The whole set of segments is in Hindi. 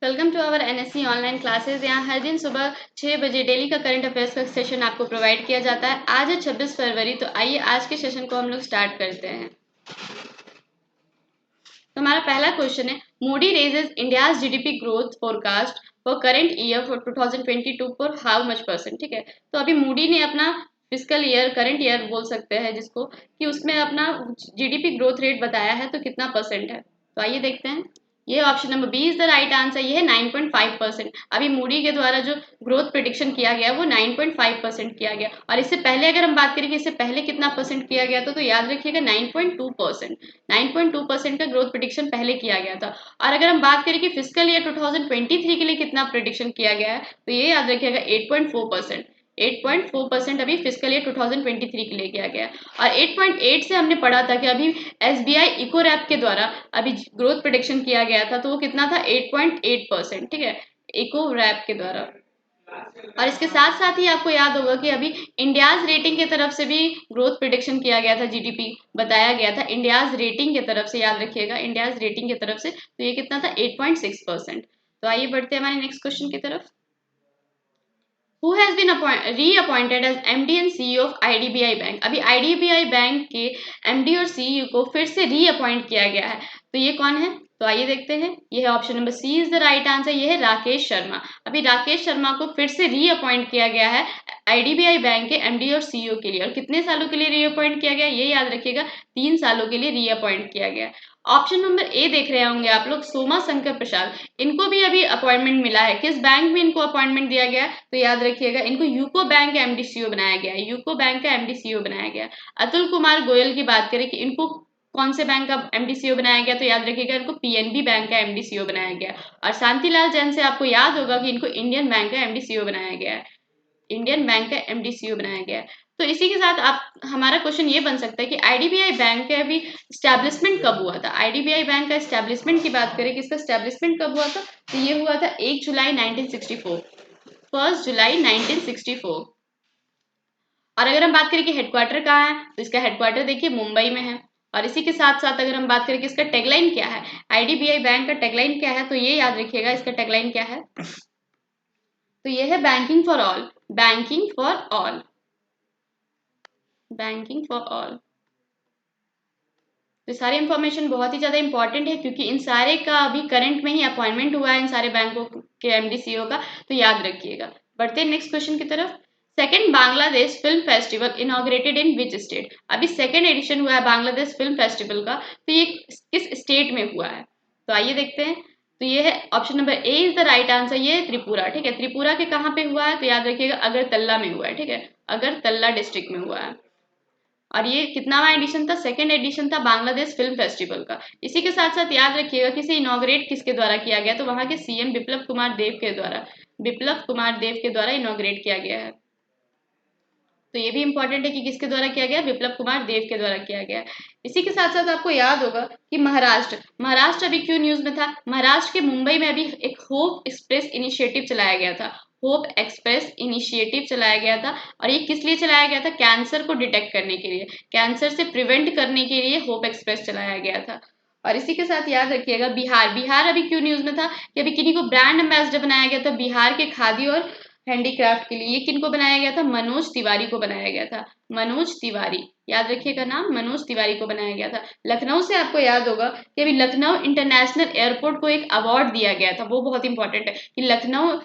Welcome to our NSC online classes. यहाँ हर दिन सुबह 6 बजे डेली का करंट अफेयर्स का सेशन आपको प्रोवाइड किया जाता है। आज है 26 फरवरी, तो आइए आज के सेशन को हम लोग स्टार्ट करते हैं। तो हमारा पहला क्वेश्चन है, Moody raises India's GDP growth forecast for current year for 2022 for how much percent. ठीक है, तो अभी मूडी ने अपना फिस्कल ईयर, करंट ईयर बोल सकते हैं जिसको, कि उसमें अपना जीडीपी ग्रोथ रेट बताया है, तो कितना परसेंट है। तो आइए देखते हैं। ये option number B is the right answer. ये है 9.5%। अभी मूडी के द्वारा जो ग्रोथ प्रिडिक्शन किया गया वो 9.5% किया गया, और इससे पहले अगर हम बात करें कि इससे पहले कितना परसेंट किया गया था, तो याद रखिएगा 9.2%। 9.2% का ग्रोथ प्रिडिक्शन पहले किया गया था। और अगर हम बात करें कि फिजिकल ईयर 2023 के लिए कितना प्रिडिक्शन किया गया है, तो ये याद रखिएगा 8.4%। 8.4% अभी फिजिकल ईयर 2023 के लिए किया गया है। और 8.8 से हमने पढ़ा था कि अभी एसबीआई इको रैप के द्वारा अभी ग्रोथ प्रिडिक्शन किया गया था, तो वो कितना था 8.8%। ठीक है, इको रैप के द्वारा। और इसके साथ साथ ही आपको याद होगा कि अभी इंडियाज रेटिंग की तरफ से भी ग्रोथ प्रिडिक्शन किया गया था, जीडीपी बताया गया था इंडियाज रेटिंग की तरफ से, याद रखिएगा इंडियाज रेटिंग की तरफ से। तो ये कितना था 8.6%। तो आइए बढ़ते हैं हमारे नेक्स्ट क्वेश्चन की तरफ। Who has been reappointed as MD and CEO of IDBI bank. अभी IDBI बैंक के MD और CEO को फिर से रीअपॉइंट किया गया है, तो ये कौन है। तो आइए देखते हैं। ये है option number C is the right answer. ये है राकेश शर्मा। अभी राकेश शर्मा को फिर से रीअपॉइंट किया गया है आईडीबीआई बैंक के एमडी और सीईओ के लिए। और कितने सालों के लिए रीअपॉइंट किया गया, ये याद रखिएगा 3 सालों के लिए रीअपॉइंट किया गया। ऑप्शन नंबर ए देख रहे होंगे आप लोग, सोमा शंकर प्रसाद। इनको भी अभी अपॉइंटमेंट मिला है। किस बैंक में इनको अपॉइंटमेंट दिया गया है, तो याद रखिएगा इनको यूको बैंक का एमडीसीओ बनाया गया है। यूको बैंक का एमडीसीओ बनाया गया है। अतुल कुमार गोयल की बात करें कि इनको कौन से बैंक का एमडीसीओ बनाया गया, तो याद रखिएगा इनको पीएनबी बैंक का एमडीसीओ बनाया गया। और शांतिलाल जैन से आपको याद होगा कि इनको इंडियन बैंक का एमडीसीओ बनाया गया है। इंडियन बैंक का एमडीसीओ बनाया गया है। तो इसी के साथ आप हमारा क्वेश्चन ये बन सकता है कि आईडीबीआई बैंक का अभी स्टैब्लिशमेंट कब हुआ था। आईडीबीआई बैंक का स्टैब्लिशमेंट की बात करें कि इसका स्टैब्लिशमेंट कब हुआ था, तो ये हुआ था 1 जुलाई 1964। 1 जुलाई 1964। और अगर हम बात करें कि हेडक्वार्टर कहाँ है, तो इसका हेडक्वार्टर देखिए मुंबई में है। और इसी के साथ साथ अगर हम बात करें कि इसका टैगलाइन क्या है, आईडीबीआई बैंक का टैगलाइन क्या है, तो ये याद रखिएगा इसका टैगलाइन क्या है, तो ये है banking for all. Banking for all. Banking for all. तो सारी इंफॉर्मेशन बहुत ही ज़्यादा इंपॉर्टेंट है, क्योंकि इन सारे का अभी करंट में ही अपॉइंटमेंट हुआ है इन सारे बैंकों के एमडीसीओ का, तो याद रखिएगा। बढ़ते हैं नेक्स्ट क्वेश्चन की तरफ। Second Bangladesh film festival inaugurated in which state. अभी सेकेंड एडिशन हुआ है बांग्लादेश फिल्म फेस्टिवल का, तो ये किस स्टेट में हुआ है, तो आइए देखते हैं। तो ये है option number A is the right answer. ये है त्रिपुरा। ठीक है, त्रिपुरा के कहाँ पे हुआ है, तो याद रखिएगा अगरतला में हुआ है। ठीक है, अगरतला डिस्ट्रिक्ट में हुआ है। और ये कितनावा एडिशन था, सेकेंड एडिशन था बांग्लादेश फिल्म फेस्टिवल का। इसी के साथ साथ याद रखिएगा कि इसे इनॉग्रेट किसके द्वारा किया गया, तो वहां के सीएम बिप्लब कुमार देव के द्वारा, बिप्लब कुमार देव के द्वारा इनॉग्रेट किया गया है। तो ये भी इंपॉर्टेंट है कि किसके द्वारा किया गया, बिप्लब कुमार देव के द्वारा किया गया। इसी के साथ साथ आपको याद होगा कि महाराष्ट्र अभी क्यों न्यूज में था। महाराष्ट्र के मुंबई में अभी एक होप एक्सप्रेस इनिशिएटिव चलाया गया था। होप एक्सप्रेस इनिशिएटिव चलाया गया था। और ये किस लिए चलाया गया था, कैंसर को डिटेक्ट करने के लिए, कैंसर से प्रिवेंट करने के लिए होप एक्सप्रेस चलाया गया था। और इसी के साथ याद रखिएगा बिहार अभी क्यों न्यूज में था, कि अभी किन्हीं को ब्रांड एम्बेसडर बनाया गया था बिहार के खादी और हैंडीक्राफ्ट के लिए। ये किनको बनाया गया था, मनोज तिवारी को बनाया गया था। मनोज तिवारी, याद रखिएगा नाम, मनोज तिवारी को बनाया गया था। लखनऊ से आपको याद होगा कि अभी लखनऊ इंटरनेशनल एयरपोर्ट को एक अवार्ड दिया गया था। वो बहुत इंपॉर्टेंट है कि लखनऊ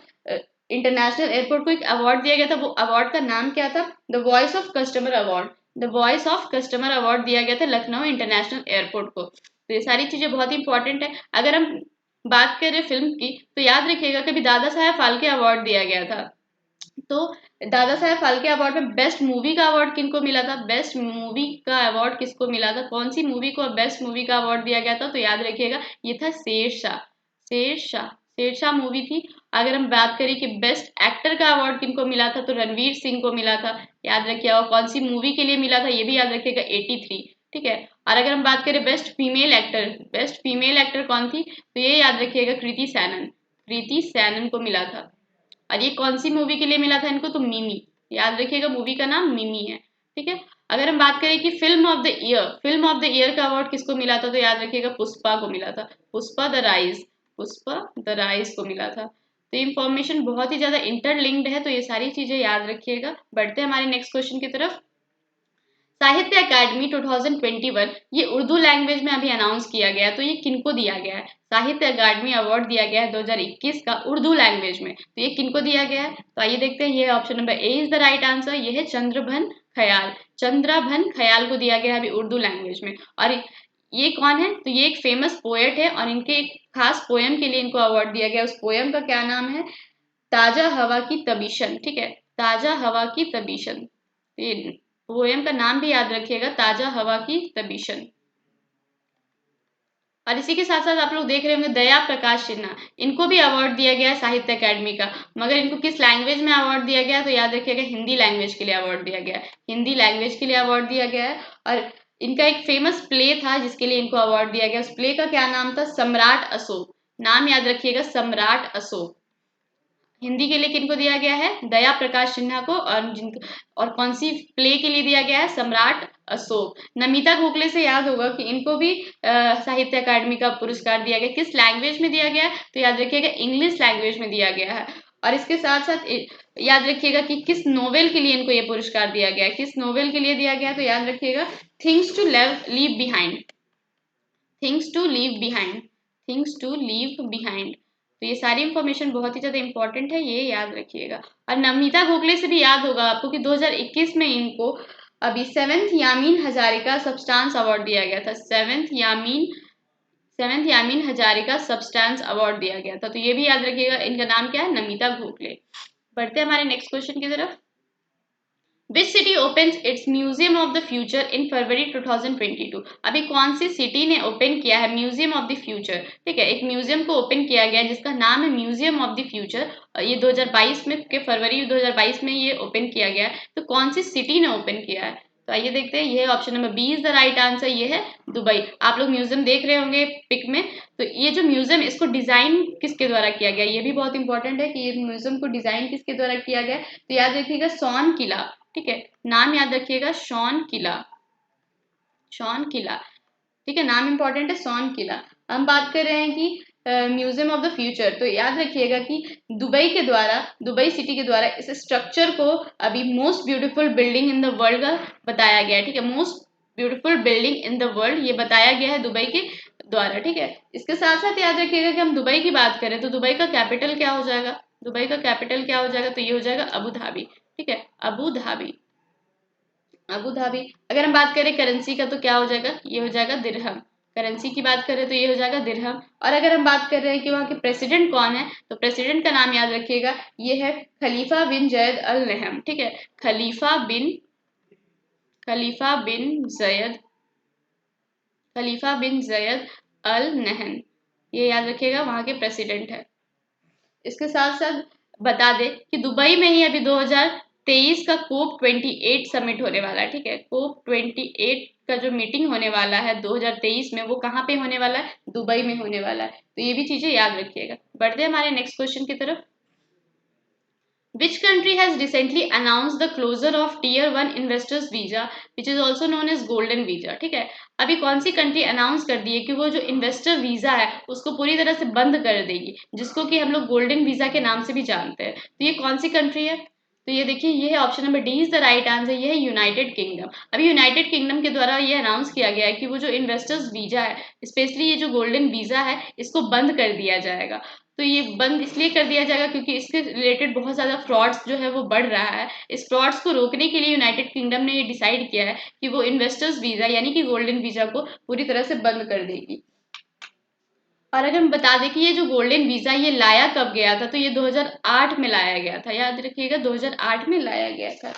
इंटरनेशनल एयरपोर्ट को एक अवार्ड दिया गया था। वो अवार्ड का नाम क्या था, the voice of customer award. The voice of customer award दिया गया था लखनऊ इंटरनेशनल एयरपोर्ट को। तो ये सारी चीजें बहुत इंपॉर्टेंट है। अगर हम बात करें फिल्म की, तो याद रखिएगा कि दादा साहेब फाल्के अवार्ड दिया गया था। तो दादा साहेब फाल्के अवार्ड में बेस्ट मूवी का अवार्ड किनको मिला था, बेस्ट मूवी का अवार्ड किसको मिला था, कौन सी मूवी को बेस्ट मूवी का अवार्ड दिया गया था, तो याद रखिएगा ये था शेरशाह। शेरशाह, शेरशाह मूवी थी। अगर हम बात करें कि बेस्ट एक्टर का अवार्ड किनको मिला था, तो रणवीर सिंह को मिला था। याद रखिएगा कौन सी मूवी के लिए मिला था, ये भी याद रखिएगा 83। ठीक है, और अगर हम बात करें best female actor, best female actor कौन थी, तो ये याद रखिएगा कृति सैनन। कृति सैनन को मिला था। और ये कौन सी मूवी के लिए मिला था इनको, तो मिमी। याद रखिएगा मूवी का नाम मिमी है। ठीक है, अगर हम बात करें कि film of the year, film of the year का अवार्ड किसको मिला था, तो याद रखिएगा पुष्पा को मिला था। पुष्पा द राइज, पुष्पदरा इसको मिला था। तो इंफॉर्मेशन बहुत ही ज्यादा इंटरलिंक्ड है, तो ये सारी चीजें याद रखिएगा। बढ़ते हैं हमारे नेक्स्ट क्वेश्चन की तरफ। साहित्य अकादमी 2021 ये उर्दू लैंग्वेज में अभी अनाउंस किया गया, तो ये किनको दिया गया है? साहित्य अकादमी अवार्ड दिया गया है 2021 का उर्दू लैंग्वेज में, तो ये किनको दिया गया है? तो आइए देखते हैं। ये option number A is the right answer. ये है चंद्रभन खयाल। चंद्रभन खयाल को दिया गया है अभी उर्दू लैंग्वेज में। और ये कौन है? तो ये एक फेमस पोएट है और इनके एक खास पोयम के लिए इनको अवार्ड दिया गया। उस पोयम का क्या नाम है? ताजा हवा की तबीशन। ठीक है, ताजा हवा की तबीशन। ये पोएम का नाम भी याद रखिएगा, ताजा हवा की तबीशन। और इसी के साथ साथ आप लोग देख रहे होंगे दया प्रकाश सिन्हा, इनको भी अवार्ड दिया गया है साहित्य अकादमी का। मगर इनको किस लैंग्वेज में अवार्ड दिया गया? तो याद रखिएगा हिंदी लैंग्वेज के लिए अवार्ड दिया गया है। हिंदी लैंग्वेज के लिए अवार्ड दिया गया है। और इनका एक फेमस प्ले था जिसके लिए इनको अवार्ड दिया गया। उस प्ले का क्या नाम था? सम्राट अशोक। नाम याद रखिएगा, सम्राट अशोक। हिंदी के लिए किनको दिया गया है? दया प्रकाश सिन्हा को। और कौन सी प्ले के लिए दिया गया है? सम्राट अशोक। नमिता गोखले से याद होगा कि इनको भी साहित्य अकादमी का पुरस्कार दिया गया। किस लैंग्वेज में दिया गया? तो याद रखिएगा इंग्लिश लैंग्वेज में दिया गया है। और इसके साथ साथ याद रखिएगा कि किस नोवेल के लिए इनको ये पुरस्कार दिया गया है। किस नोवेल के लिए दिया गया? तो याद रखिएगा things to leave behind. Things to leave behind. Things to leave behind. तो ये सारी इंफॉर्मेशन बहुत ही ज्यादा इंपॉर्टेंट है, ये याद रखिएगा। और नमिता गोखले से भी याद होगा आपको कि 2021 में इनको अभी 7th यामीन हजारिका सब्सटेंस अवार्ड दिया गया था। 7th यामीन हजारिका सब्सटेंस अवार्ड दिया गया था। तो ये भी याद रखिएगा, इनका नाम क्या है? नमिता गोखले। बढ़ते हैं हमारे नेक्स्ट क्वेश्चन की तरफ। Which city opens its museum of the future in February 2022? अभी कौन सी सिटी ने ओपन किया है म्यूजियम ऑफ द फ्यूचर? ठीक है, एक म्यूजियम को ओपन किया गया जिसका नाम है म्यूजियम ऑफ द फ्यूचर। ये 2022 में के फरवरी 2022 में ये ओपन किया गया। तो कौन सी सिटी ने ओपन किया है? तो आइए देखते हैं। ये option number B is the right answer. ये है दुबई। आप लोग म्यूजियम देख रहे होंगे पिक में। तो ये जो म्यूजियम, इसको डिजाइन किसके द्वारा किया गया? ये भी बहुत इंपॉर्टेंट है कि ये म्यूजियम को डिजाइन किसके द्वारा किया गया। तो याद रखिएगा शॉन किला। ठीक है, नाम याद रखिएगा शॉन किला। शॉन किला। ठीक है, नाम इंपॉर्टेंट है शॉन किला। हम बात कर रहे हैं कि म्यूजियम ऑफ द फ्यूचर। तो याद रखिएगा कि दुबई के द्वारा, दुबई सिटी के द्वारा इस स्ट्रक्चर को अभी most beautiful building in the world बताया गया है। ठीक है, most beautiful building in the world ये बताया गया है दुबई के द्वारा। ठीक है, इसके साथ साथ याद रखिएगा कि हम दुबई की बात करें तो दुबई का कैपिटल क्या हो जाएगा? दुबई का कैपिटल क्या हो जाएगा? तो ये हो जाएगा अबू धाबी। ठीक है, अबू धाबी। Abu Dhabi. अगर हम बात करें करेंसी का तो क्या हो जाएगा? ये हो जाएगा दिरहम। करेंसी की बात करें तो ये हो जाएगा दिरहम। और अगर हम बात कर रहे हैं कि वहाँ के प्रेसिडेंट कौन है, तो प्रेसिडेंट का नाम याद रखिएगा, ये है खलीफा बिन जयद अल नहम। ठीक है, खलीफा बिन जयद अल नहन, ये याद रखिएगा, वहाँ के प्रेसिडेंट है। इसके साथ साथ बता दें कि दुबई में ही अभी 2023 का कोप 28 समिट होने वाला है। ठीक है, कोप 28 का जो मीटिंग होने वाला है 2023 में, वो कहाँ पे होने वाला है? दुबई में होने वाला है। तो ये भी चीजें याद रखिएगा। बढ़ते हैं हमारे नेक्स्ट क्वेश्चन की तरफ। Which country has recently announced the closure of Tier 1 investors visa, which is also known as golden visa? ठीक है, अभी कौन सी कंट्री अनाउंस कर दी है कि वो जो इन्वेस्टर वीजा है उसको पूरी तरह से बंद कर देगी, जिसको कि हम लोग गोल्डन वीजा के नाम से भी जानते हैं। तो ये कौन सी कंट्री है? तो ये देखिए, ये है option number D is the right answer. ये है यूनाइटेड किंगडम। अभी यूनाइटेड किंगडम के द्वारा ये अनाउंस किया गया है कि वो जो इन्वेस्टर्स वीजा है, स्पेशली ये जो गोल्डन वीजा है, इसको बंद कर दिया जाएगा। तो ये बंद इसलिए कर दिया जाएगा क्योंकि इसके रिलेटेड बहुत ज़्यादा फ्रॉड्स जो है वो बढ़ रहा है। इस फ्रॉड्स को रोकने के लिए यूनाइटेड किंगडम ने ये डिसाइड किया है कि वो इन्वेस्टर्स वीज़ा यानी कि गोल्डन वीज़ा को पूरी तरह से बंद कर देगी। और अगर हम बता दें कि ये जो गोल्डन वीज़ा ये लाया कब गया था, तो ये 2008 में लाया गया था। याद रखिएगा 2008 में लाया गया था।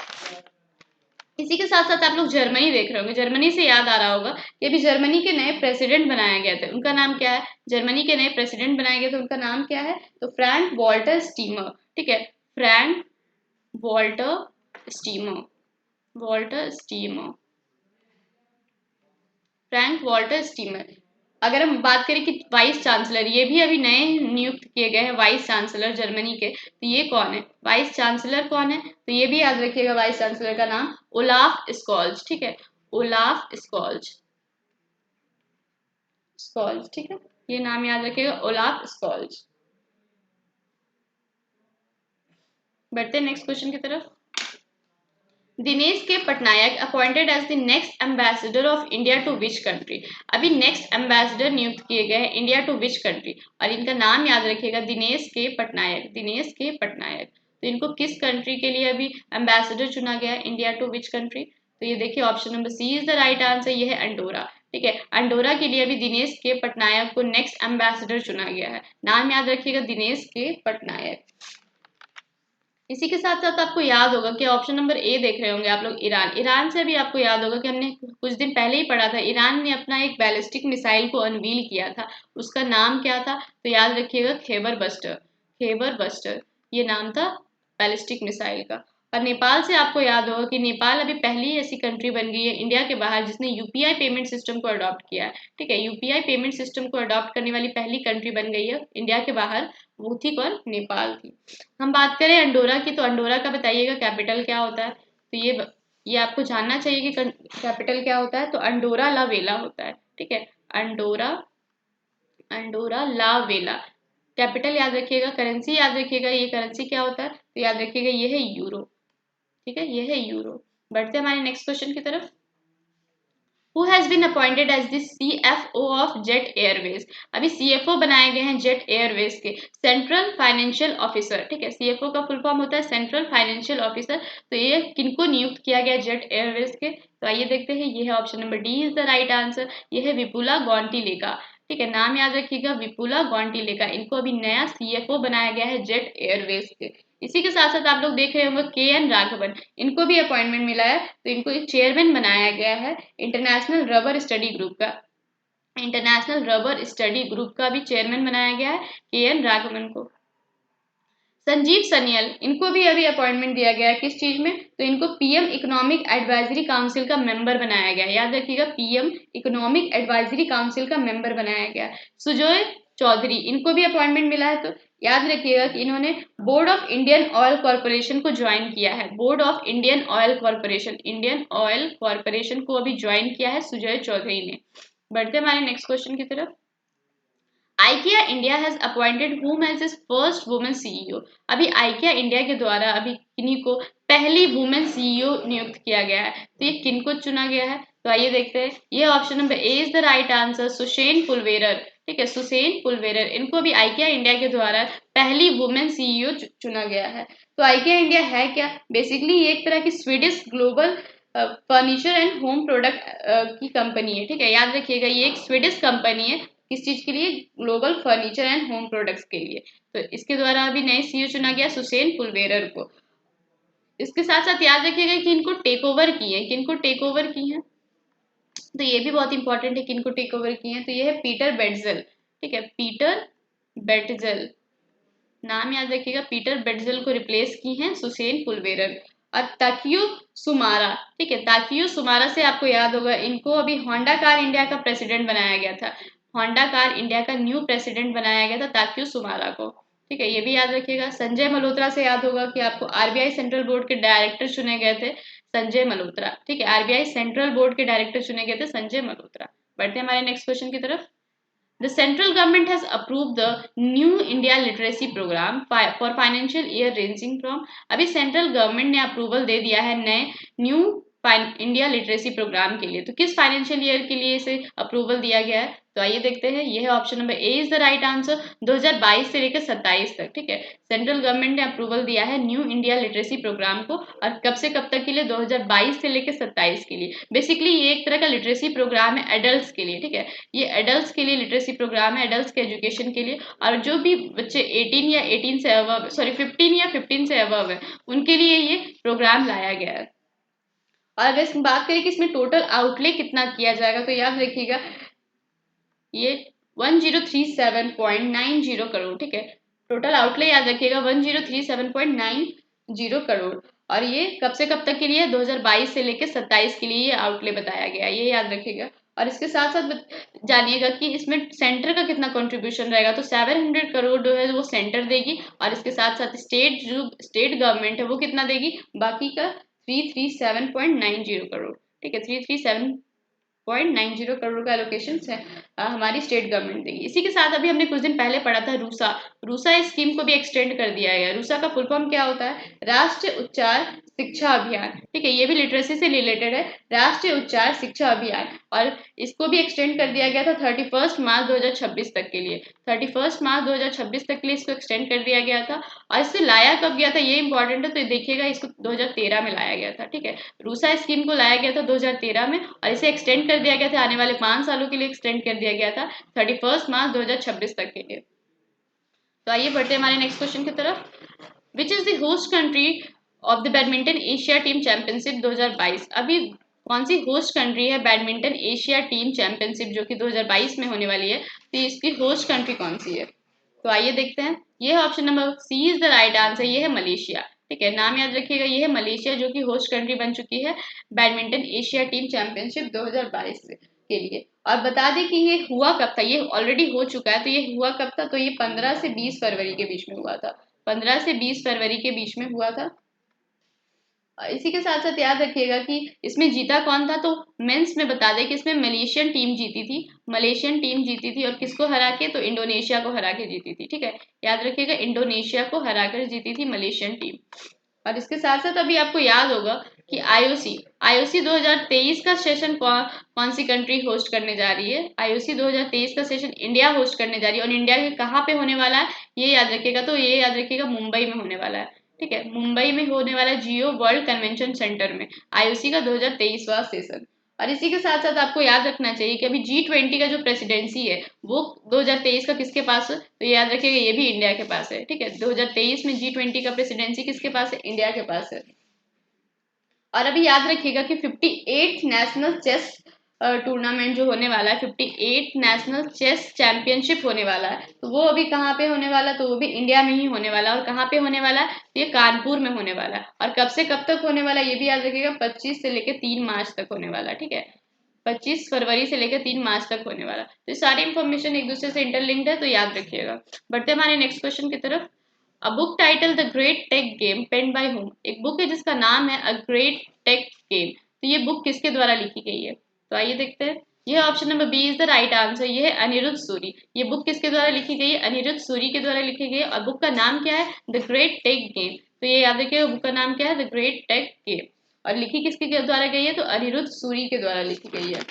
इसी के साथ साथ आप लोग जर्मनी देख रहे होंगे। जर्मनी से याद आ रहा होगा कि अभी जर्मनी के नए प्रेसिडेंट बनाए गए थे। उनका नाम क्या है? जर्मनी के नए प्रेसिडेंट बनाए गए थे, उनका नाम क्या है? तो फ्रैंक वॉल्टर स्टीमर। ठीक है, Frank Walter steamer. Walter steamer. Frank Walter steamer. अगर हम बात करें कि वाइस चांसलर, ये भी अभी नए नियुक्त किए गए हैं वाइस चांसलर जर्मनी के। तो ये कौन है? वाइस चांसलर कौन है? तो ये भी याद रखिएगा, वाइस चांसलर का नाम ओलाफ स्कॉल्ज। ठीक है, ओलाफ स्कॉल्ज। स्कॉल्ज, ठीक है, ये नाम याद रखिएगा, ओलाफ स्कॉल्ज। बढ़ते नेक्स्ट क्वेश्चन की तरफ। Dinesh K Patnaik appointed as the next ambassador of India to which country. अभी नेक्स्ट एम्बेसडर नियुक्त किए गए हैं इंडिया टू विच कंट्री, और इनका नाम याद रखिएगा, दिनेश के पटनायक, दिनेश के पटनायक। तो इनको किस कंट्री के लिए अभी एम्बेसडर चुना गया है, इंडिया टू विच कंट्री? तो ये देखिए option number C is the right answer, ये है अंडोरा। ठीक है, अंडोरा के लिए अभी दिनेश के पटनायक को नेक्स्ट एम्बेसडर चुना गया है। नाम याद रखिएगा, दिनेश के पटनायक। इसी के साथ साथ आपको याद होगा कि ऑप्शन नंबर ए देख रहे होंगे आप लोग, ईरान। ईरान से भी आपको याद होगा कि हमने कुछ दिन पहले ही पढ़ा था, ईरान ने अपना एक बैलिस्टिक मिसाइल को अनवील किया था। उसका नाम क्या था? तो याद रखिएगा, खैबर बस्टर। खैबर बस्टर ये नाम था बैलिस्टिक मिसाइल का। और नेपाल से आपको याद होगा कि नेपाल अभी पहली ऐसी कंट्री बन गई है इंडिया के बाहर जिसने यूपीआई पेमेंट सिस्टम को अडॉप्ट किया है। ठीक है, यूपीआई पेमेंट सिस्टम को अडॉप्ट करने वाली पहली कंट्री बन गई है इंडिया के बाहर, वो थी कौन? नेपाल थी। हम बात करें अंडोरा की, तो अंडोरा का बताइएगा कैपिटल क्या होता है? तो ये आपको जानना चाहिए कि कैपिटल क्या होता है। तो अंडोरा ला वेला होता है। ठीक है, अंडोरा, अंडोरा ला वेला। कैपिटल याद रखिएगा, करेंसी याद रखिएगा, ये करेंसी क्या होता है? तो याद रखिएगा, ये है यूरो। ठीक है, ये है यूरो। बढ़ते हैं हमारे नेक्स्ट क्वेश्चन की तरफ। Who has been appointed as the CFO of Jet Airways? अभी CFO बनाए गए हैं जेट एयरवेज के, सेंट्रल फाइनेंशियल ऑफिसर। ठीक है, CFO का फुल फॉर्म होता है सेंट्रल फाइनेंशियल ऑफिसर। तो ये किनको नियुक्त किया गया जेट एयरवेज के? तो आइए देखते हैं, ये है option number D is the right answer, ये है विपुला गौंटीलेका। ठीक है, नाम याद रखिएगा, विपुला गौंटीलेका। इनको अभी नया CFO बनाया गया है जेट एयरवेज के। इसी के साथ साथ आप लोग देख रहे होंगे KN राघवन, इनको भी अपॉइंटमेंट मिला है, तो इनको एक चेयरमैन बनाया गया है इंटरनेशनल रबर स्टडी ग्रुप का। इंटरनेशनल रबर स्टडी ग्रुप का भी चेयरमैन बनाया गया है KN राघवन को। संजीव सनियल, इनको भी अभी अपॉइंटमेंट दिया गया है किस चीज में? तो इनको PM इकोनॉमिक एडवाइजरी काउंसिल का मेंबर बनाया गया है। याद रखिएगा, PM इकोनॉमिक एडवाइजरी काउंसिल का मेंबर बनाया गया है। सुजोय चौधरी, इनको भी अपॉइंटमेंट मिला है। तो याद रखिएगा कि इन्होंने board of Indian oil corporation को ज्वाइन किया है। Board of Indian oil corporation, Indian oil corporation को अभी ज्वाइन किया है सुजय चौधरी ने। बढ़ते हमारे नेक्स्ट क्वेश्चन की तरफ। IKEA India has appointed whom as its first women CEO। अभी IKEA इंडिया के द्वारा अभी किन्हीं को पहली वुमेन CEO नियुक्त किया गया है। तो ये किन को चुना गया है? तो आइए देखते हैं, ये option number A is the right answer, Susan Pulverer. ठीक है, सुसेन पुलवेरर, इनको भी IKEA इंडिया के द्वारा पहली वुमेन CEO चुना गया है। तो IKEA इंडिया है क्या? बेसिकली ये एक तरह की Swedish global furniture and home product की कंपनी है। ठीक है, याद रखिएगा, ये एक स्वीडिश कंपनी है। किस चीज के लिए? Global furniture and home products के लिए। तो इसके द्वारा अभी नए CEO चुना गया सुसेन पुलवेरर को। इसके साथ साथ याद रखिएगा कि इनको टेक ओवर की है, किनको टेक ओवर की है? तो ये भी बहुत इंपॉर्टेंट है, किनको टेक ओवर की है। तो ये है पीटर बेटजेल। ठीक है, पीटर बेटजेल, नाम याद रखिएगा, पीटर बेटजेल को रिप्लेस की है सुसेन पुलवेरर। और ताकियो सुमारा, ठीक है, ताकियो सुमारा से आपको याद होगा, इनको अभी होंडा कार इंडिया का प्रेसिडेंट बनाया गया था। होंडा कार इंडिया का न्यू प्रेसिडेंट बनाया गया था ताकियो सुमारा को। ठीक है, ये भी याद रखिएगा। संजय मल्होत्रा से याद होगा कि आपको RBI सेंट्रल बोर्ड के डायरेक्टर चुने गए थे संजय मल्होत्रा। ठीक है, RBI सेंट्रल बोर्ड के डायरेक्टर चुने गए थे संजय मल्होत्रा। बढ़ते हैं हमारे नेक्स्ट क्वेश्चन की तरफ। The central government has approved the New India Literacy Program for financial year ranging from, अभी सेंट्रल गवर्नमेंट ने अप्रूवल दे दिया है नए न्यू इंडिया लिटरेसी प्रोग्राम के लिए। तो किस फाइनेंशियल ईयर के लिए इसे अप्रूवल दिया गया है? तो आइए देखते हैं, यह है option number A is the right answer, 2022 से लेकर 27 तक। ठीक है, सेंट्रल गवर्नमेंट ने अप्रूवल दिया है न्यू इंडिया लिटरेसी प्रोग्राम को, और कब से कब तक के लिए? 2022 से लेकर 27 के लिए। बेसिकली ये एक तरह का लिटरेसी प्रोग्राम है एडल्ट्स के लिए। ठीक है, ये एडल्ट्स के लिए लिटरेसी प्रोग्राम है, एडल्ट्स के एजुकेशन के लिए। और जो भी बच्चे 18 या 18 से अबव, सॉरी 15 या 15 से अबव है, उनके लिए ये प्रोग्राम लाया गया है। और अगर इसमें बात करें कि इसमें टोटल आउटले कितना किया जाएगा, तो याद रखिएगा, ये 1037.90 करोड़। ठीक है, टोटल आउटले याद रखिएगा 1037.90 करोड़। और ये कब से कब तक के लिए? 2022 से लेकर 27 के लिए ये आउटले बताया गया, ये याद रखिएगा। और इसके साथ साथ जानिएगा कि इसमें सेंटर का कितना कंट्रीब्यूशन रहेगा। तो 700 करोड़ जो है वो सेंटर देगी, और इसके साथ साथ स्टेट गवर्नमेंट है वो कितना देगी? बाकी का 337.90 करोड़। ठीक है, 337 0.90 करोड़ का एलोकेशन है हमारी स्टेट गवर्नमेंट देगी। इसी के साथ अभी हमने कुछ दिन पहले पढ़ा था रूसा। रूसा स्कीम को भी एक्सटेंड कर दिया गया। रूसा का फुल फॉर्म क्या होता है? राष्ट्रीय उच्चार शिक्षा अभियान। ठीक है, ये भी लिटरेसी से रिलेटेड है, राष्ट्रीय उच्चार शिक्षा अभियान। और इसको भी एक्सटेंड कर दिया गया था 31 मार्च 2026 तक के लिए। 31 मार्च 2026 तक के लिए इसको एक्सटेंड कर दिया गया था। और इससे लाया कब गया था ये इंपॉर्टेंट है, तो देखिएगा इसको 2013 में लाया गया था। ठीक है, रूसा स्कीम को लाया गया था 2013 में, और इसे एक्सटेंड कर दिया गया था, आने वाले 5 सालों के लिए एक्सटेंड कर दिया गया था 31 मार्च 2026 तक के लिए। तो आइए बढ़ते हैं हमारे नेक्स्ट क्वेश्चन की तरफ। Which is the host country of the badminton Asia team championship 2022? अभी कौन सी होस्ट कंट्री है बैडमिंटन एशिया टीम चैंपियनशिप जो कि 2022 में होने वाली है, तो इसकी होस्ट कंट्री कौन सी है? तो आइए देखते हैं। ये है option number C is the right answer, ये है मलेशिया। ठीक है, नाम याद रखिएगा, ये है मलेशिया जो कि होस्ट कंट्री बन चुकी है बैडमिंटन एशिया टीम चैंपियनशिप 2022 के लिए। और बता दें कि ये हुआ कब था, ये ऑलरेडी हो चुका है। तो ये हुआ कब था? तो ये 15 से 20 फरवरी के बीच में हुआ था। 15 से 20 फरवरी के बीच में हुआ था। इसी के साथ साथ याद रखिएगा कि इसमें जीता कौन था। तो मेंस में बता दें कि इसमें मलेशियन टीम जीती थी। मलेशियन टीम जीती थी, और किसको हरा के? तो इंडोनेशिया को हरा के जीती थी। ठीक है, याद रखिएगा, इंडोनेशिया को हरा कर जीती थी मलेशियन टीम। और इसके साथ साथ अभी आपको याद होगा कि आईओसी आईओसी 2023 का सेशन कौन सी कंट्री होस्ट करने जा रही है? आईओसी 2023 का सेशन इंडिया होस्ट करने जा रही है। और इंडिया के कहाँ पे होने वाला है ये याद रखिएगा। तो ये याद रखिएगा, मुंबई में होने वाला है। ठीक है, मुंबई में होने वाला जियो वर्ल्ड कन्वेंशन सेंटर में आईओसी का 2023वां सेशन। और इसी के साथ साथ आपको याद रखना चाहिए कि अभी G20 का जो प्रेसिडेंसी है वो 2023 का किसके पास है? तो याद रखिएगा, ये भी इंडिया के पास है। ठीक है, 2023 में G20 का प्रेसिडेंसी किसके पास है? इंडिया के पास है। और अभी याद रखिएगा कि 58 नेशनल चेस टूर्नामेंट जो होने वाला है, 58 नेशनल चेस चैंपियनशिप होने वाला है, तो वो अभी कहाँ पे होने वाला है? तो वो भी इंडिया में ही होने वाला है। और कहाँ पे होने वाला है? ये कानपुर में होने वाला है। और कब से कब तक होने वाला है ये भी याद रखिएगा, 25 से लेकर 3 मार्च तक होने वाला है। ठीक है, 25 फरवरी से लेकर 3 मार्च तक होने वाला। तो ये सारी इंफॉर्मेशन एक दूसरे से इंटरलिंक्ड है, तो याद रखिएगा। बढ़ते हमारे नेक्स्ट क्वेश्चन की तरफ। A book title the great tech game pen by whom. एक बुक है जिसका नाम है अ ग्रेट टेक गेम। तो ये बुक किसके द्वारा लिखी गई है? तो आइए देखते हैं। यह option number B is the right answer, ये है अनिरुद्ध सूरी। ये बुक किसके द्वारा लिखी गई है? अनिरुद्ध सूरी के द्वारा लिखी गई है। और बुक का नाम क्या है? The great tech game. तो ये याद रखिएगा, बुक का नाम क्या है? The great tech game. और लिखी किसके द्वारा गई है? तो अनिरुद्ध सूरी के द्वारा लिखी गई है।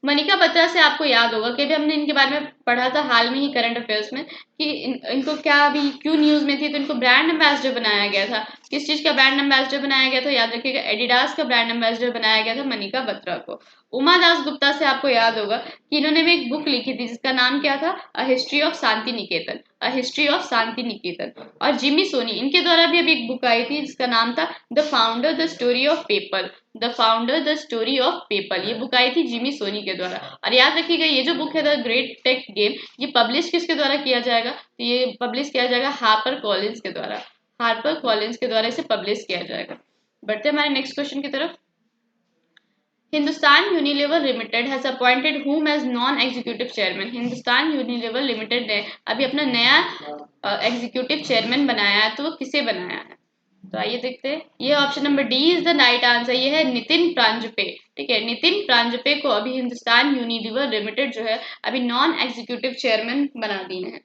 मनिका बत्रा से आपको याद होगा कि अभी हमने इनके बारे में पढ़ा था हाल में ही करंट अफेयर्स में कि इनको क्या अभी क्यों न्यूज में थी। तो इनको ब्रांड एम्बेसडर बनाया गया था। किस चीज का ब्रांड एम्बेसडर बनाया गया था? याद रखिएगा, एडिडास का ब्रांड एम्बेसडर बनाया गया था मनिका बत्रा को। उमा दास गुप्ता से आपको याद होगा कि इन्होंने भी एक बुक लिखी थी जिसका नाम क्या था? A history of Shanti Niketan. A history of Shanti Niketan. और जिमी सोनी, इनके द्वारा भी अभी एक बुक आई थी जिसका नाम था the founder the story of PayPal. The founder the story of PayPal, ये बुक आई थी जिमी सोनी के द्वारा। और याद रखिएगा, ये जो बुक है द ग्रेट टेक गेम, ये पब्लिश किसके द्वारा किया जाएगा? तो ये पब्लिश किया जाएगा हार्पर कॉलिंस के द्वारा। हार्पर कॉलिंस के द्वारा इसे पब्लिश किया जाएगा। बढ़ते हमारे नेक्स्ट क्वेश्चन की तरफ। Hindustan Unilever limited has appointed whom as non executive chairman. Hindustan Unilever limited ने अभी अपना नया एग्जीक्यूटिव चेयरमैन बनाया है, तो वो किसे बनाया है? तो आइए देखते हैं। ये option number D is the right answer, ये है नितिन प्रांजपे। ठीक है, नितिन प्रांजपे को अभी हिंदुस्तान यूनिलीवर लिमिटेड जो है अभी नॉन एग्जीक्यूटिव चेयरमैन बना दिए हैं।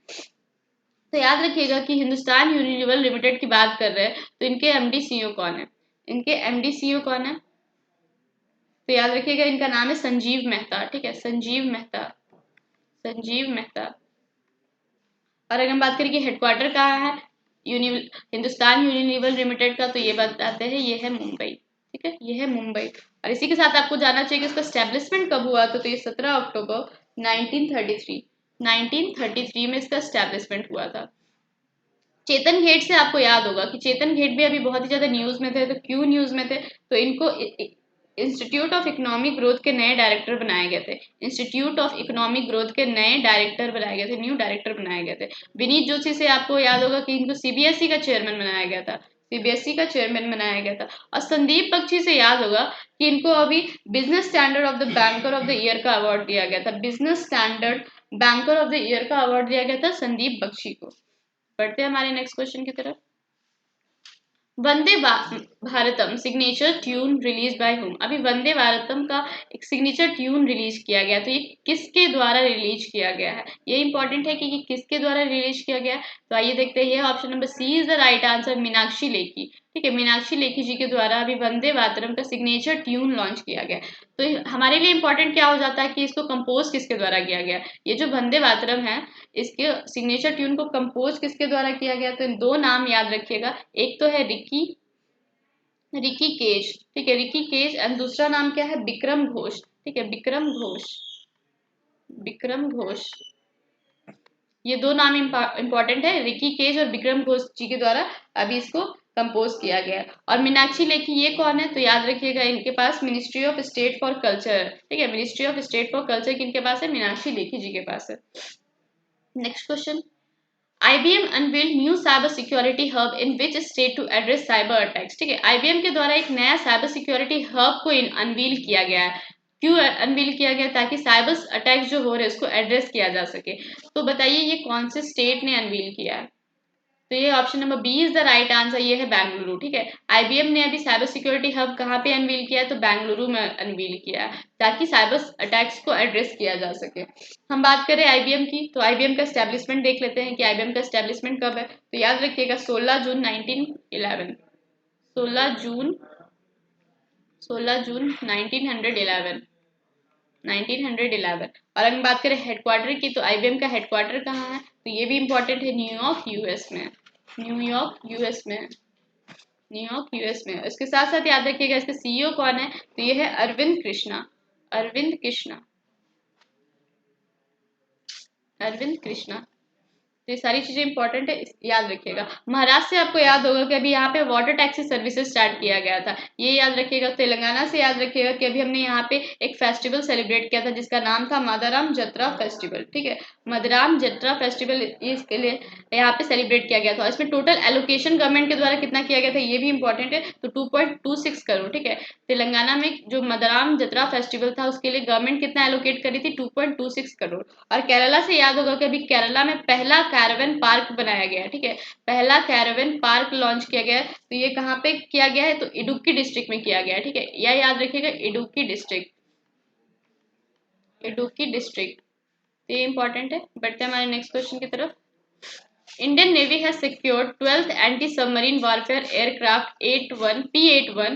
तो याद रखिएगा कि हिंदुस्तान यूनिलीवर लिमिटेड की बात कर रहे हैं, तो इनके एमडी सीईओ कौन है? इनके एमडी सीईओ कौन है? तो याद रखिएगा, इनका नाम है संजीव मेहता। ठीक है, संजीव मेहता। संजीव मेहता। और अगर हम बात करें कि हेडक्वार्टर कहाँ है हिंदुस्तान यूनिलीवर लिमिटेड का, तो ये बताते हैं ये है मुंबई। ठीक है, ये है मुंबई। और इसी के साथ आपको जानना चाहिए कि इसका स्टैब्लिशमेंट कब हुआ था। तो ये 17 अक्टूबर 1933 1933 में इसका स्टैब्लिशमेंट हुआ था। चेतन घेट से आपको याद होगा कि चेतन घेट भी अभी बहुत ही ज्यादा न्यूज में थे। तो क्यों न्यूज में थे? तो इनको इंस्टीट्यूट ऑफ इकोनॉमिक ग्रोथ के नए डायरेक्टर बनाए गए थे। इंस्टीट्यूट ऑफ इकोनॉमिक ग्रोथ के नए डायरेक्टर बनाए गए थे, न्यू डायरेक्टर बनाए गए थे। विनीत जोशी से आपको याद होगा कि इनको सीबीएसई का चेयरमैन बनाया गया था। सीबीएसई का चेयरमैन बनाया गया था। और संदीप बख्शी से याद होगा कि इनको अभी business standard of the banker of the year का अवार्ड दिया गया था। Business standard banker of the year का अवार्ड दिया गया था संदीप बख्शी को। बढ़ते हैं हमारे नेक्स्ट क्वेश्चन की तरफ। Vande Bharatam signature tune release by whom, अभी वंदे भारतम का एक सिग्नेचर ट्यून रिलीज किया गया, तो ये किसके द्वारा रिलीज किया गया है, ये इंपॉर्टेंट है कि ये किसके द्वारा रिलीज किया गया है। तो आइए देखते हैं, ये option number C is the right answer, Meenakshi Lekhi. ठीक है, मीनाक्षी लेखी जी के द्वारा अभी वंदे भारतम का सिग्नेचर ट्यून लॉन्च किया गया। तो हमारे लिए इंपॉर्टेंट क्या हो जाता है कि इसको कंपोज किसके द्वारा किया गया। ये जो वंदे भारतम है, इसके सिग्नेचर ट्यून को कंपोज किसके द्वारा किया गया, तो इन दो नाम याद रखिएगा, एक तो है रिकी रिकी केज। ठीक है, रिकी केज, एंड दूसरा नाम क्या है, विक्रम घोष। ठीक है, विक्रम घोष, विक्रम घोष, ये दो नाम इंपॉर्टेंट है, रिकी केज और विक्रम घोष जी के द्वारा अभी इसको कंपोज किया गया। और मीनाक्षी लेखी ये कौन है, तो याद रखिएगा, इनके पास ministry of state for culture. ठीक है, ministry of state for culture किनके पास है, मीनाक्षी लेखी जी के पास है। Next question, IBM unveiled new cyber security hub in which state to address cyber attacks। ठीक है, IBM के द्वारा एक नया साइबर सिक्योरिटी हब को अनवील किया गया है। क्यों अनवील किया गया, ताकि साइबर अटैक्स जो हो रहे हैं उसको एड्रेस किया जा सके। तो बताइए ये कौन से स्टेट ने अनवील किया है, तो ये option number B is the right answer, ये है बेंगलुरु। ठीक है, आईबीएम ने अभी साइबर सिक्योरिटी हब कहाँ पे अनवील किया है, तो बेंगलुरु में अनवील किया है, ताकि साइबर अटैक्स को एड्रेस किया जा सके। हम बात करें आईबीएम की, तो आईबीएम का एस्टेब्लिशमेंट देख लेते हैं कि आईबीएम का एस्टेब्लिशमेंट कब है। तो याद रखिएगा 16 जून 1911, 16 जून 16 जून 1911, 1911। और अगर बात करें हेडक्वार्टर की, तो आईबीएम का हेडक्वार्टर कहाँ है, तो ये भी इंपॉर्टेंट है, न्यूयॉर्क यूएस में, न्यूयॉर्क यूएस में, न्यूयॉर्क यूएस में। इसके साथ साथ याद रखिएगा इसके सीईओ कौन है, तो ये है अरविंद कृष्णा, अरविंद कृष्णा, अरविंद कृष्णा। तो ये सारी चीजें इंपॉर्टेंट है, याद रखिएगा। महाराष्ट्र से आपको याद होगा कि अभी यहाँ पे वाटर टैक्सी सर्विसेज स्टार्ट किया गया था, ये याद रखिएगा। तेलंगाना से याद रखिएगा कि अभी हमने यहाँ पे एक फेस्टिवल सेलिब्रेट किया था जिसका नाम था मदराम जत्रा फेस्टिवल। ठीक है, मदराम जत्रा फेस्टिवल इसके लिए यहाँ पे सेलिब्रेट किया गया था। इसमें टोटल एलोकेशन गवर्नमेंट के द्वारा कितना किया गया था, ये भी इंपॉर्टेंट है, तो 2.26 करोड़। ठीक है, तेलंगाना में जो मदराम जत्रा फेस्टिवल था उसके लिए गवर्नमेंट कितना एलोकेट करी थी, 2.26 करोड़। और केरला से याद होगा कि अभी केरला में पहला कैरावन पार्क बनाया गया है। ठीक है, पहला कैरावन पार्क लॉन्च किया गया है, तो ये कहाँ पे किया गया है, तो इडुक्की डिस्ट्रिक्ट में किया गया है। ठीक है, यह याद रखिएगा, इडुक्की डिस्ट्रिक्ट, इडुक्की डिस्ट्रिक्ट, ये इंपॉर्टेंट है। बढ़ते हैं हमारे नेक्स्ट क्वेश्चन की तरफ। Indian navy has secured 12th anti submarine warfare aircraft P-81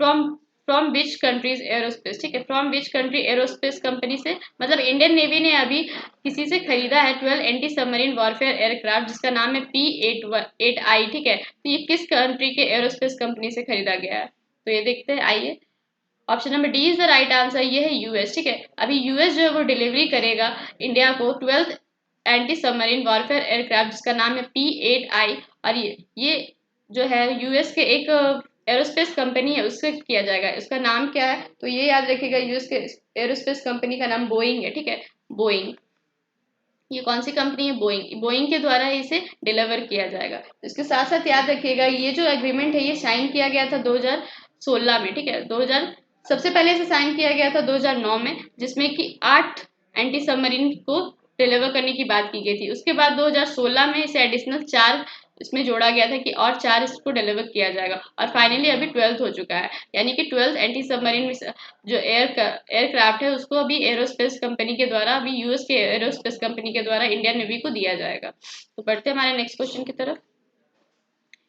from from which countries aerospace. ठीक है, from which country aerospace company से, मतलब इंडियन नेवी ने अभी किसी से खरीदा है 12 एंटी सबमरीन वॉरफेयर एयरक्राफ्ट जिसका नाम है P-8I। ठीक है, तो ये किस कंट्री के एरोस्पेस कंपनी से खरीदा गया है, तो ये देखते हैं। आइए, option number D is the right answer, ये है यूएस। ठीक है, अभी यूएस जो है वो डिलीवरी करेगा इंडिया को 12th anti submarine warfare aircraft जिसका नाम है P-8I। और ये जो है यूएस के एक एरोस्पेस कंपनी है उससे किया जाएगा। इसका नाम क्या है, तो ये याद रखिएगा, यूएस के एरोस्पेस कंपनी का नाम बोइंग है। ठीक है, बोइंग, ये कौन सी कंपनी है, बोइंग, बोइंग के द्वारा इसे डिलीवर किया जाएगा। तो इसके साथ साथ याद रखिएगा ये जो एग्रीमेंट है ये साइन किया गया था 2016 में। ठीक है, 2000 सबसे पहले इसे साइन किया गया था 2009 में, जिसमें कि 8 एंटी सबमरीन को डिलीवर करने की बात की गई थी। उसके बाद 2016 में इसे एडिशनल 4 इसमें जोड़ा गया था कि और 4 इसको डिलीवर किया जाएगा, और फाइनली अभी 12th हो चुका है, यानी कि 12th एंटी सबमरीन जो एयरक्राफ्ट है उसको अभी एरोस्पेस कंपनी के द्वारा, अभी यूएस के एरोस्पेस कंपनी के द्वारा इंडियन नेवी को दिया जाएगा। तो बढ़ते हैं हमारे नेक्स्ट क्वेश्चन की तरफ।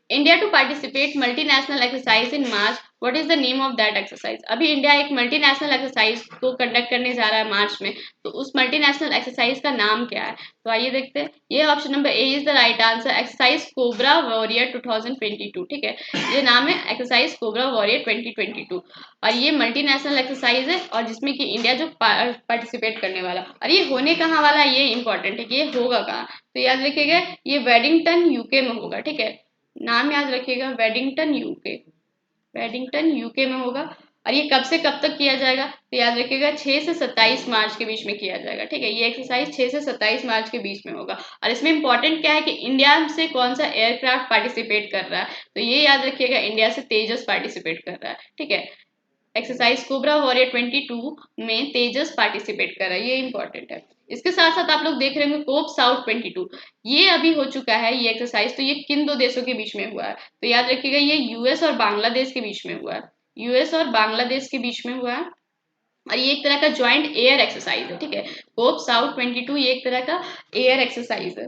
India to participate multinational exercise in March, what is the name of that exercise. अभी इंडिया एक मल्टीनेशनल एक्सरसाइज को कंडक्ट करने जा रहा है मार्च में, तो उस मल्टीनेशनल एक्सरसाइज का नाम क्या है, तो आइए देखते हैं। ये option number A is the right answer, exercise cobra warrior 2022। ठीक है, ये नाम है एक्सरसाइज कोबरा वॉरियर 2022, और ये मल्टीनेशनल एक्सरसाइज है और जिसमें कि इंडिया जो पार्टिसिपेट करने वाला, और ये होने कहाँ वाला है, ये इंपॉर्टेंट है कि ये होगा कहाँ, तो याद रखिएगा ये वेडिंगटन यूके में होगा। ठीक है, नाम याद रखिएगा, वेडिंगटन यूके, वेडिंगटन यूके में होगा। और ये कब से कब तक किया जाएगा, तो याद रखिएगा 6 से 27 मार्च के बीच में किया जाएगा। ठीक है, ये एक्सरसाइज 6 से 27 मार्च के बीच में होगा। और इसमें इंपॉर्टेंट क्या है कि इंडिया से कौन सा एयरक्राफ्ट पार्टिसिपेट कर रहा है, तो ये याद रखिएगा इंडिया से तेजस पार्टिसिपेट कर रहा है। ठीक है, एक्सरसाइज कोबरा वॉरियर 22 में तेजस पार्टिसिपेट कर रहा है, ये इंपॉर्टेंट है। इसके साथ साथ आप लोग देख रहे होंगे कोप साउथ 22, ये अभी हो चुका है ये एक्सरसाइज। तो ये किन दो देशों के बीच में हुआ है? तो याद रखिएगा ये यूएस और बांग्लादेश के बीच में हुआ है, यूएस और बांग्लादेश के बीच में हुआ है। और ये एक तरह का ज्वाइंट एयर एक्सरसाइज है, ठीक है। कोप साउथ 22 ये एक तरह का एयर एक्सरसाइज है।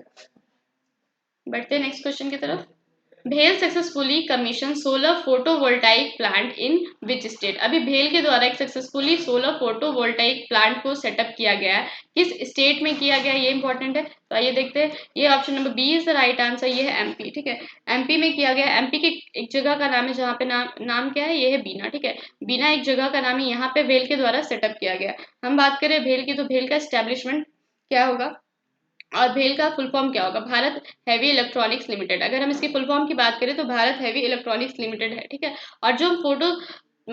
बढ़ते हैं नेक्स्ट क्वेश्चन की तरफ। भेल successfully commission solar photovoltaic plant in which state? अभी भेल के द्वारा एक सक्सेसफुली सोलर फोटोवोल्टाइक प्लांट को सेटअप किया गया है, किस स्टेट में किया गया ये इंपॉर्टेंट है। तो आइए देखते हैं, ये option number B is the right answer, ये है एमपी, ठीक है। एमपी में किया गया। एमपी की एक जगह का नाम है जहाँ पे नाम क्या है, ये है बीना, ठीक है। बीना एक जगह का नाम है, यहाँ पे भेल के द्वारा सेटअप किया गया। हम बात करें भेल की, तो भेल का स्टैब्लिशमेंट क्या होगा और भेल का फुल फॉर्म क्या होगा? Bharat heavy electronics limited. अगर हम इसकी फुल फॉर्म की बात करें तो भारत हैवी इलेक्ट्रॉनिक्स लिमिटेड है, ठीक है। और जो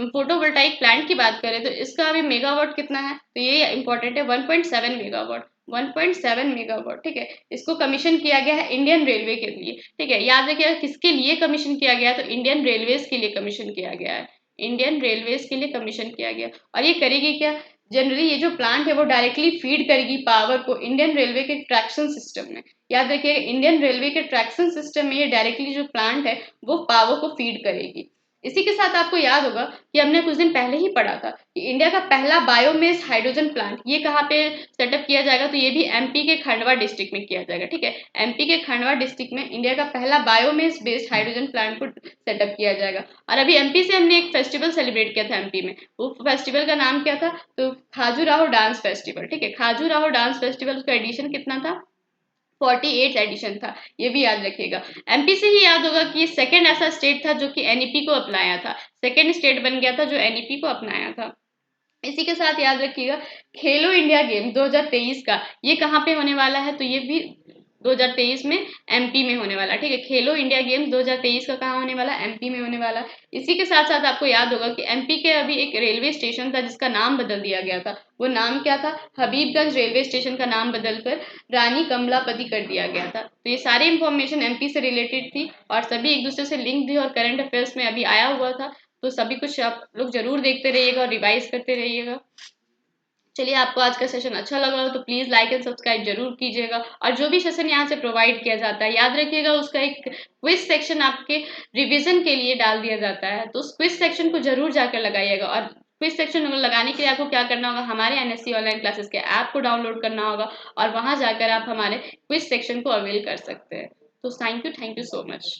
फोटोवोल्टाइक प्लांट की बात करें तो इसका अभी मेगावाट कितना है, तो ये इंपॉर्टेंट है, 1.7 मेगावाट, 1.7 मेगावाट, ठीक है। इसको कमीशन किया गया है इंडियन रेलवे के लिए, ठीक है। याद रखिएगा किसके लिए कमीशन किया गया है, तो इंडियन रेलवेज के लिए कमीशन किया गया है, इंडियन रेलवेज के लिए कमीशन किया गया। और ये करेगी क्या? जनरली ये जो प्लांट है वो डायरेक्टली फीड करेगी पावर को इंडियन रेलवे के ट्रैक्शन सिस्टम में। याद रखिए इंडियन रेलवे के ट्रैक्शन सिस्टम में ये डायरेक्टली जो प्लांट है वो पावर को फीड करेगी। इसी के साथ आपको याद होगा कि हमने कुछ दिन पहले ही पढ़ा था कि इंडिया का पहला बायोमेस हाइड्रोजन प्लांट ये कहाँ पे सेटअप किया जाएगा, तो ये भी एमपी के खंडवा डिस्ट्रिक्ट में किया जाएगा, ठीक है। एमपी के खंडवा डिस्ट्रिक्ट में इंडिया का पहला बायोमेस बेस्ड हाइड्रोजन प्लांट को सेटअप किया जाएगा। और अभी एमपी से हमने एक फेस्टिवल सेलिब्रेट किया था एमपी में, वो फेस्टिवल का नाम क्या था, तो खाजूराहो डांस फेस्टिवल, ठीक है। खाजूराहो डांस फेस्टिवल, उसका एडिशन कितना था, 48 एडिशन था, ये भी याद रखिएगा। एमपी से ही याद होगा कि ये सेकंड ऐसा स्टेट था जो कि एनईपी को अपनाया था, सेकंड स्टेट बन गया था जो एनईपी को अपनाया था। इसी के साथ याद रखिएगा खेलो इंडिया गेम 2023 का ये कहाँ पे होने वाला है, तो ये भी 2023 में एमपी में होने वाला, ठीक है। खेलो इंडिया गेम्स 2023 का कहाँ होने वाला, एमपी में होने वाला। इसी के साथ साथ आपको याद होगा कि एमपी के अभी एक रेलवे स्टेशन था जिसका नाम बदल दिया गया था, वो नाम क्या था, हबीबगंज रेलवे स्टेशन का नाम बदलकर रानी कमलापति कर दिया गया था। तो ये सारी इंफॉर्मेशन एमपी से रिलेटेड थी और सभी एक दूसरे से लिंक थी और करंट अफेयर्स में अभी आया हुआ था। तो सभी कुछ आप लोग जरूर देखते रहिएगा और रिवाइज करते रहिएगा। चलिए, आपको आज का सेशन अच्छा लगा हो तो प्लीज़ लाइक एंड सब्सक्राइब जरूर कीजिएगा। और जो भी सेशन यहाँ से प्रोवाइड किया जाता है याद रखिएगा उसका एक क्विज सेक्शन आपके रिवीजन के लिए डाल दिया जाता है, तो उस क्विज सेक्शन को जरूर जाकर लगाइएगा। और क्विज सेक्शन लगाने के लिए आपको क्या करना होगा, हमारे एनएससी ऑनलाइन क्लासेस के ऐप को डाउनलोड करना होगा और वहाँ जाकर आप हमारे क्विज सेक्शन को अवेल कर सकते हैं। तो थैंक यू सो मच।